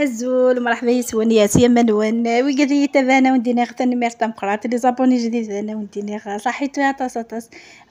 الزول مرحبا يسوني يا منون ويقدي تبانا ونديني غتني ميرتم قرات لي زابوني جديد انا ونديني صحيتو يا طاس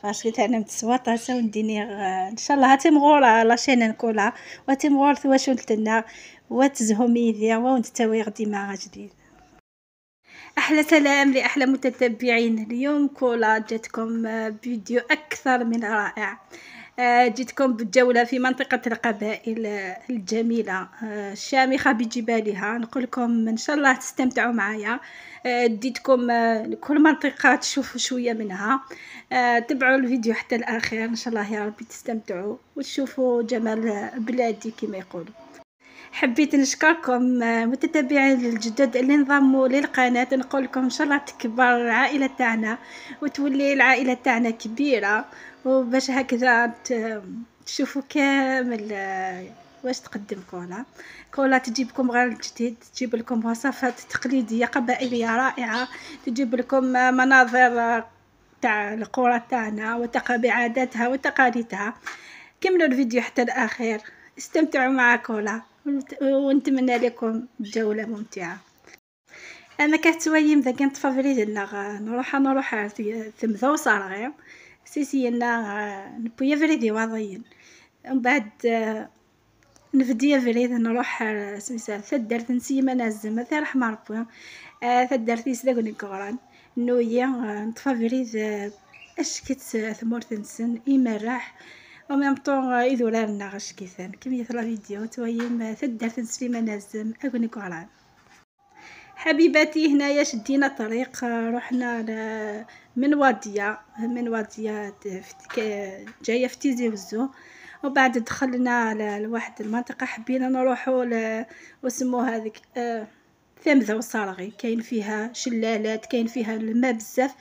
فاشكيت انا متسوا طاسه ونديني ان شاء الله هاتي مغوره لاشين نكولا واتي مغور واش قلتلنا وتزهمي ذي ونتاوي غدي مع جديد. احلى سلام لاحلى متتبعين. اليوم كولا جاتكم فيديو اكثر من رائع. جيتكم بالجولة في منطقة القبائل الجميلة الشامخة بجبالها. نقولكم إن شاء الله تستمتعوا معايا. ديتكم كل منطقة تشوفوا شوية منها. تبعوا الفيديو حتى الآخر إن شاء الله يا ربي تستمتعوا وتشوفوا جمال بلادي كما يقولوا. حبيت نشكركم متتبعين الجدد اللي انضموا للقناة. نقول لكم ان شاء الله تكبر العائلة تاعنا وتولي العائلة تاعنا كبيرة وباش هكذا تشوفوا كامل واش تقدم كولا تجيبكم غير الجديد، تجيب لكم وصفات تقليدية قبائلية رائعة، تجيب لكم مناظر تاع القرى تاعنا وعاداتها وتقاليدها. كملوا الفيديو حتى الاخير، استمتعوا مع كولا ونتمنى لكم جولة ممتعة. انا كتويم ذا كانت فافريدنا نروح ثمذا وصارغي سيسينا نبويا فريدي واضين ومن بعد نفدي فريد نروح سميتها ثدرت نسيما نازم ثا رحمة ربي ثدرت يسداقني كوران نويا نطفى فريد اشكت ثمورت نسن يمرح وميم طون يدورالنا غاش كيثان كم يثلا فيديو تويم ثدرت نسليما نازم اقني كوران. حبيباتي هنايا شدينا طريق رحنا من وادية جايه في تيزي وزو وبعد دخلنا لواحد المنطقه حبينا نروحوا وسمو هذيك ثمذا وصارغي كاين فيها شلالات كاين فيها الماء بزاف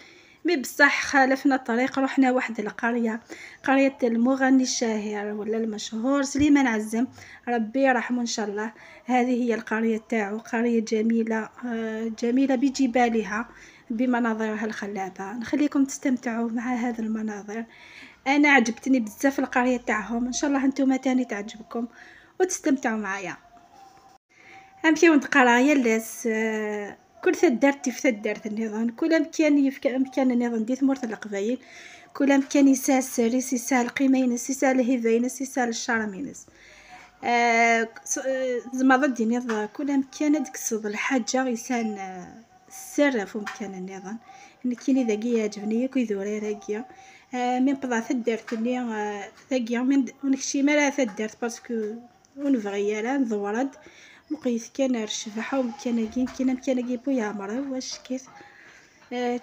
مي بصح خالفنا الطريق رحنا واحد القريه قريه المغني الشهير ولا المشهور سليمان عزم ربي يرحمه ان شاء الله. هذه هي القريه تاعو قريه جميله جميله بجبالها بمناظرها الخلابه. نخليكم تستمتعوا مع هذه المناظر. انا عجبتني بزاف القريه تاعهم ان شاء الله نتوما تاني تعجبكم وتستمتعوا معايا. امشيو نتقرا يلاس كل ثدرتي في ثدرت النظام كل امكان النظام ديت مورت القبايل كل امكان يساس يسال قيمين يسال هيفين يسال الشارمينس زعما ضد النظام كل امكان ديك الصد الحاجه يسان السر في مكان النظام ان كاين ذاكي يعجبني كيدوري راكيا من بضع ثدرت اللي ذاكيا من ونكشي ما ثدرت باسكو ونفغي لا نضورد مقيس كان رشفحه وكان كاين بويا مرا واش كيف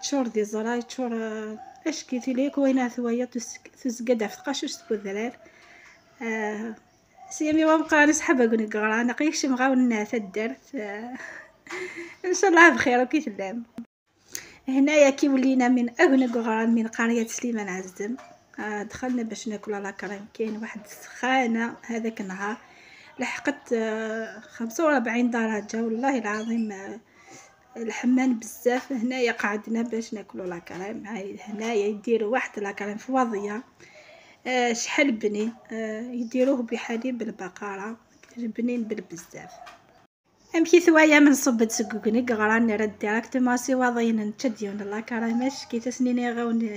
تشور دي زراي تشور اش كيف ليك وين ثويا تسقد في قاشوش تبذرار سيامي وابقى نسحب اقول قرا انا قيكش مغاون ثدرت ان شاء الله بخير وكي تلام. هنايا كي ولينا من اغنى قران من قريه سليمان عزم دخلنا باش ناكل لا كريم كاين واحد السخانه هذاك النهار لحقت 45 درجة والله العظيم الحمان بزاف. هنايا قعدنا باش ناكلو لاكريم هنايا يديروا واحد لاكريم في وضية شحال بنين يديروه بحليب البقرة بنين بزاف. امشي ثوايا من صب تسققني قران رد ديريكتومون سي وضين نتشديون لاكريماش كي تسنيني غاون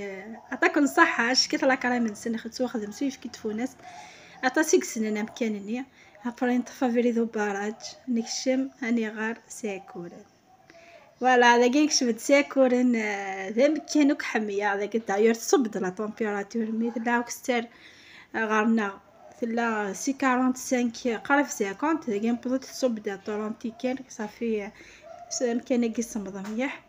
عطاكم صحة شكيت لاكريم نسن خدسو خدم سويف كي تفونس عطاسيك سننا مكانني ابرين طفافيري ذو باراج نكشم اني غار ساكورن فوالا ذاك نكشفت ساكورن ذا مكانوك حميه ذاك داير تصبد لا طومبيراتور مثل كستر غارنا ثلا سي 45 قريب 50 ذاك نبدا تصبد طورونتي كان صافي مكان قسم مليح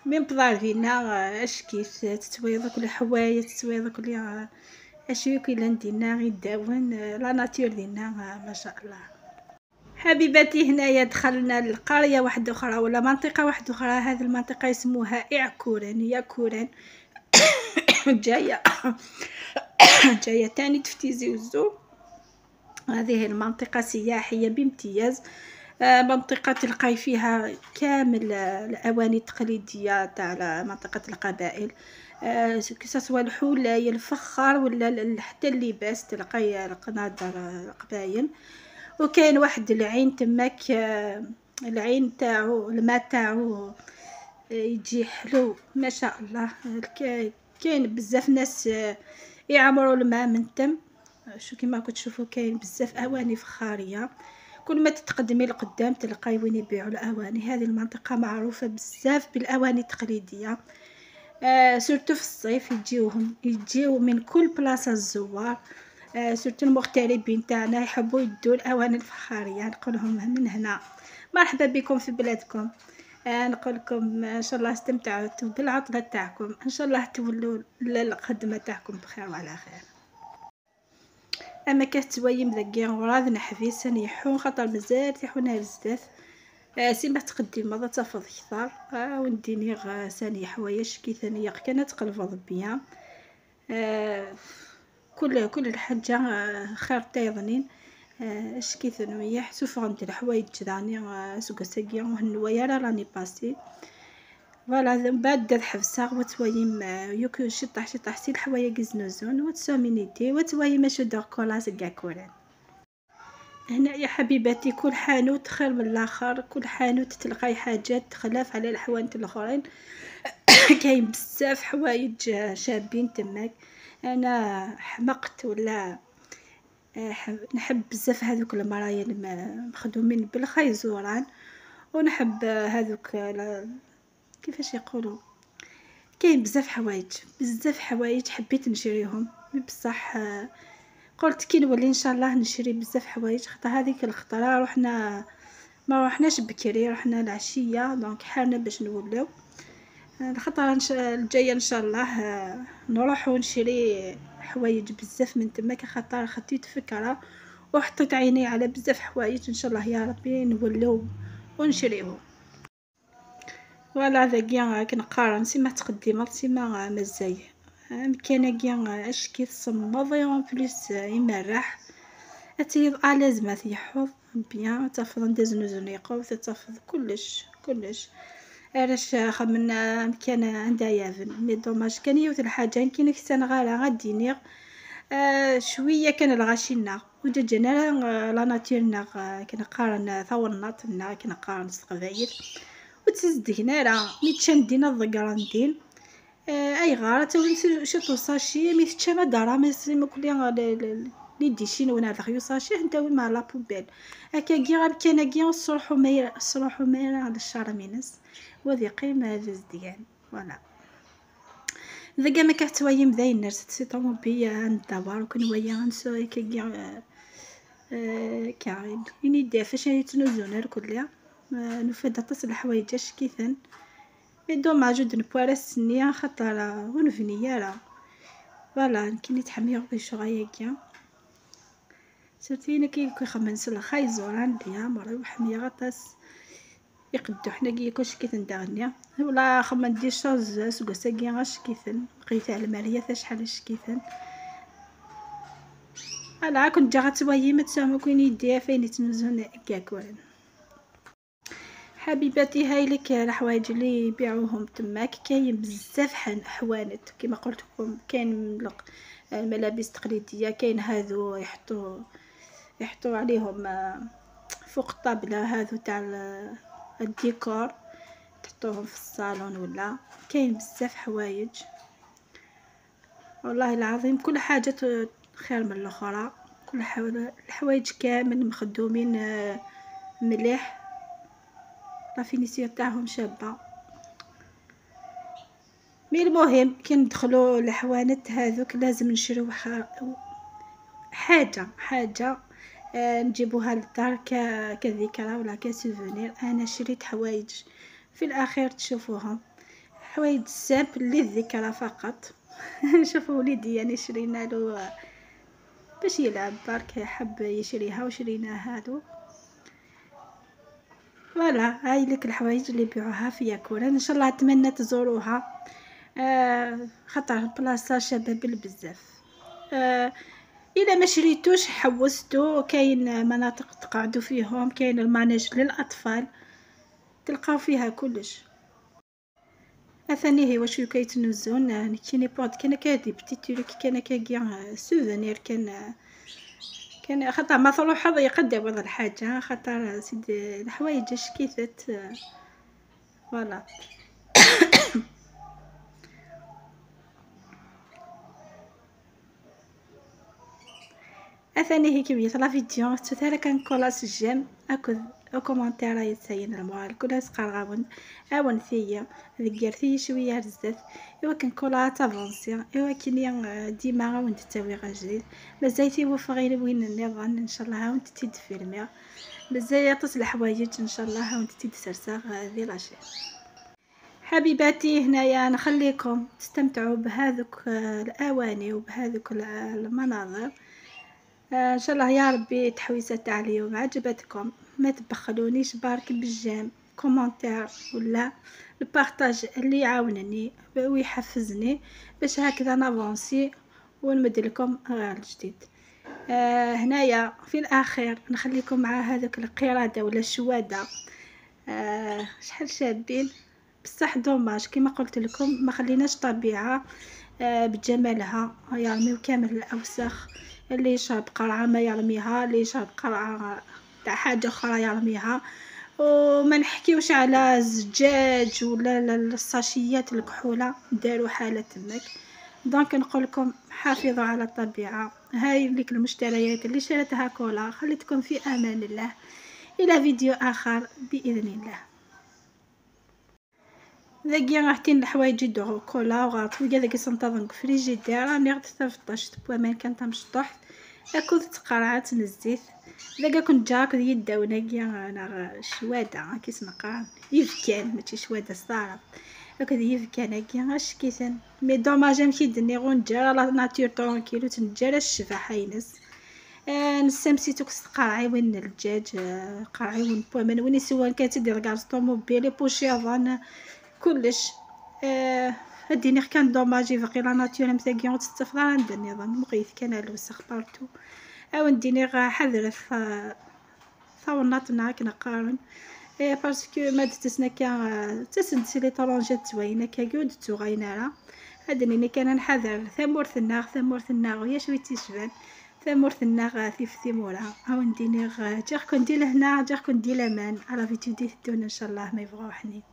من بضار فينا اش كيف تتويض كل حوايج تتويض كل اشيو كي لندينا غير داون لا ناتور ديالنا ما شاء الله. حبيباتي هنايا دخلنا لقريه واحده اخرى ولا منطقه واحده اخرى. هذه المنطقه اسمها اعكورن هي كورن جايه تاني تفتيزي وزو. هذه المنطقه سياحيه بامتياز منطقه تلقاي فيها كامل الاواني التقليديه تاع منطقه القبائل كسوا الحولاي الفخار ولا حتى اللباس تلقاي القنادر القبايل وكاين واحد العين تماك، العين تاعو الماء تاعو يجي حلو ما شاء الله. كاين بزاف ناس يعمروا الماء من تم. شو كيما راكم تشوفوا كاين بزاف اواني فخاريه. كل ما تتقدمي لقدام تلقاي وين يبيعوا الاواني. هذه المنطقه معروفه بزاف بالاواني التقليديه. سورتو في الصيف يجيو من كل بلاصه الزوار. سورتو المغتربين تاعنا يحبوا يدوا الاواني الفخاريه. نقولهم من هنا مرحبا بكم في بلادكم. نقول لكم ان شاء الله استمتعتوا بالعطله تاعكم، ان شاء الله تولوا الخدمه تاعكم بخير وعلى خير. اما كتوايم ذاكيا وراد نحفيس نيحون خاطر مازال تيحونها بزاف. سيما تقدم ماذا تفض كثار. ونديني ثاني حوايج كي ثانيه كان تقلفض بيا. كل الحاجه خير تيظنين. اش كي ثانويه حسوف عند الحوايج جداني سوق ساقيا وهنوايا راني باسي. فوالا من بعد حفصه وتوايم يوك شطح سي الحوايج كزنوزون وتسومينيتي وتوايم شو دور كولاس كاع كوران. هنا يا حبيباتي كل حانوت خير من الاخر. كل حانوت تلقاي حاجات تخلاف على الحوانت الاخرين. كاين بزاف حوايج شابين تماك. انا حمقت ولا نحب بزاف هذوك المرايا مخدومين بالخيزوران. ونحب هذوك كيفاش يقولوا. كاين بزاف حوايج حبيت نشريهم بصح. قلت كي نولي ان شاء الله نشري بزاف حوايج خاطر هذيك الخطره ما رحناش بكري، رحنا العشيه دونك حالنا باش نولو. الخطره الجايه ان شاء الله نروح ونشري حوايج بزاف من تما خاطر خديت فكره وحطيت عيني على بزاف حوايج ان شاء الله يا ربي نولو ونشريهم. ولا ذاكيا كنقارن سيما تقدمت سيما مزاي كان كاع اش كيتصمد اون بليس يمرح اتي لازم يحفظ بيان تفض ندزنوزن يقوم تفض كلش علاش خمنا كان عندها يافن مي دوماج كان يوث الحاجه كاين كسان غادينير شويه كان الغاشينا وجانا لا ناتورنا كنقارن ثورناتنا كنقارن القبايل وتزدهنا راه ميتشندينا الضقراندين. اي غاره شتو ساشي مي تشما دارا ما كلي لي ديشين ونا دغيو ساشي نتاوي مع لا بوبيل هكا كيغا كان كيا صروحو ماير على الشهر مينس وذي قيمه زديان. فوالا ذاك ما كتوايم ذاين نرس سي طوموبيل ندور كنوايا نسوي كيا كاين يني دافاش يتنوزونر كلها نفدا تصل حوايج اش كيفن دوما جود نبوارا السنيه خاطر ونفنيه راه فوالا كي نتحمي غبي شغايه كيا سرتينا كي خمنس الخايزور عندي مرة وحمي غطاس يقدو حنا كي كلش كي تندغنيا ولا خمن دي شوز سوق ساقي غاش كيفن بقيت على الماليه شحال اش كيفن. انا كنت جا غتوايي ما تسامو كاين يديها فين تنزون كاكوان. حبيباتي هاي لك الحوايج اللي يبيعوهم تماك كاين بزاف حوانت كما قلت لكم. كاين الملابس التقليديه كاين هذو يحطوا عليهم فوق الطابله هذو تاع الديكور تحطوهم في الصالون ولا كاين بزاف حوايج والله العظيم. كل حاجه خير من الاخرى. كل الحوايج كامل مخدومين مليح لا فينيسيون تاعهم شابه. مي المهم كي ندخلوا الحوانت هذوك لازم نشريو حاجه نجيبوها للدار كذكرى ولا كسوفونير. انا شريت حوايج في الاخير تشوفوهم حوايج سامبل للذكرى فقط. شوفوا وليدي يعني شرينا له باش يلعب برك حب يشريها وشريناها له. فوالا هاي لك الحوايج اللي يبيعوها في ياكوران ان شاء الله اتمنى تزوروها خاطر بلاصه شباب بزاف. اذا ما شريتوش حوستو كاين مناطق تقعدوا فيهم كاين المانيج للاطفال تلقاو فيها كلش. اثاني هي واش كيتنزون كيني بود كان كادي بتيتوريك كان كاع سوفونير كان كان خاطر ما طلو حظ يقدر بعض الحاجة خاطر سيد الحوايج شكيثت فوالا. اثاني هيك بيت لا فيديو تثارا كان كولاس جيم اكد او كومونتير يتسين الموال كلها سقرغاون اون ثيا ذكرتي شويه بزاف ايوا كان كولا تافونسي ايوا كني ديما غاون تسوي غجديد مازايتي وفغير وين النظام ان شاء الله هاون تتيد فيلمي مازال يعطس الحوايج ان شاء الله هاون تتيد سرساغ ذي لاشي. حبيباتي هنايا نخليكم تستمتعوا بهذوك الاواني وبهذوك المناظر. ان شاء الله يا ربي تحويسه تاع اليوم عجبتكم ما تبخلونيش بارك بالجيم كومونتير ولا البارطاج اللي يعاونني ويحفزني باش هكذا نافونسي ونمد لكم غير الجديد. هنايا في الاخير نخليكم مع هذوك القرده ولا الشواده. شحال شابين بصح دوماج كما قلت لكم ما خليناش طبيعه بجمالها يرميو كامل الاوساخ. اللي يشرب قرعه ما يرميها، اللي يشرب قرعه تاع حاجه اخرى يرميها. وما نحكيوش على الزجاج ولا الصاشيات الكحوله داروا حاله تمك. دونك نقول لكم حافظوا على الطبيعه. هاي ليك المشتريات اللي شريتها كولا خليتكم في امان الله. الى فيديو اخر باذن الله. ذاكيا راحتين الحوايج يدو كولا وغاط وكا ذاك سنتظن فريجيدير راني غد تفطش بوامان كان تمشطح اكل تقرعات نزيت ذاك كنت جاك يداونا كيا انا شواده كيس نقرا يفكان ماشي شواده صارت هكذا يفكان كيا اش كيسان مي دوماج مشي دني غون جرا لا ناتور ترونكيلو تنجرا الشفا حينس. نسمسيتوك تقرعي وين الدجاج قرعي وين بوامان وين سواء كانت ديال كاز طوموبيل بوشيفان كلش. هديني كان دوماجي فقي لا ناتور مساكين تستفضل عند النظام مقيث كان الوسخ بارتو او نديني غا حذرت ثوناتنا كنا قارن باسكو ما تسنا كان تسنسي لي طرونجات زوينه كاكود تغينارا هادني كان نحذر ثمورث الناغ ويا شويه تيشبان ثمورث الناغ في ثمورها او نديني غا جاكون دي لهنا جاكون دي لمان على فيديو دي ان شاء الله ما يبغوا حنين.